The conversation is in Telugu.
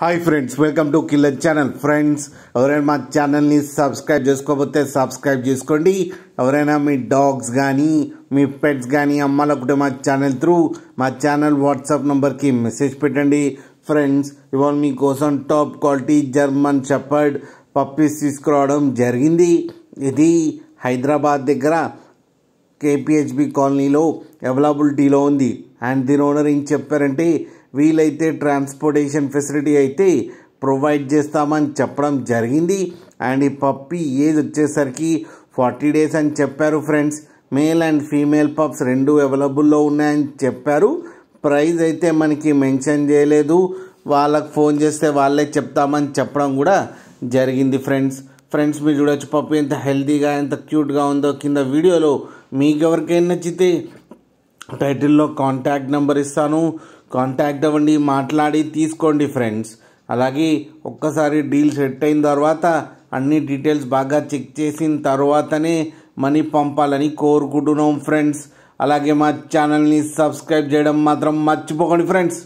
Hi friends, welcome to killer channel. Friends, ఎవరైనా మా ఛానల్ని సబ్స్క్రైబ్ చేసుకోకపోతే సబ్స్క్రైబ్ చేసుకోండి. ఎవరైనా మీ డాగ్స్ కానీ మీ పెట్స్ కానీ అమ్మాలనుకుంటే మా ఛానల్ త్రూ మా ఛానల్ వాట్సాప్ నెంబర్కి మెసేజ్ పెట్టండి. ఫ్రెండ్స్, ఇవాళ మీకోసం top quality German shepherd puppies తీసుకురావడం జరిగింది. ఇది హైదరాబాద్ దగ్గర కేపీహెచ్బి కాలనీలో అవైలబిలిటీలో ఉంది. అండ్ దీని ఓనర్ ఏం చెప్పారంటే, వీలైతే ట్రాన్స్పోర్టేషన్ ఫెసిలిటీ అయితే ప్రొవైడ్ చేస్తామని చెప్పడం జరిగింది. అండ్ ఈ పప్పీ ఏజ్ వచ్చేసరికి 40 days అని చెప్పారు. Friends, male and female pups రెండు అవైలబుల్లో ఉన్నాయని చెప్పారు. ప్రైస్ అయితే మనకి మెన్షన్ చేయలేదు. వాళ్ళకి ఫోన్ చేస్తే వాళ్ళే చెప్తామని చెప్పడం కూడా జరిగింది. ఫ్రెండ్స్ మీరు చూడొచ్చు పప్పి ఎంత హెల్తీగా ఎంత క్యూట్గా ఉందో. కింద వీడియోలో మీకు ఎవరికైనా నచ్చితే టైటిల్లో కాంటాక్ట్ నెంబర్ ఇస్తాను, కాంటాక్ట్ అవ్వండి, మాట్లాడి తీసుకోండి. ఫ్రెండ్స్, అలాగే ఒక్కసారి డీల్ సెట్ అయిన తర్వాత అన్ని డీటెయిల్స్ బాగా చెక్ చేసిన తర్వాతనే మనీ పంపాలని కోరుకుంటున్నాం. ఫ్రెండ్స్, అలాగే మా ఛానల్ని సబ్స్క్రైబ్ చేయడం మాత్రం మర్చిపోకండి. ఫ్రెండ్స్.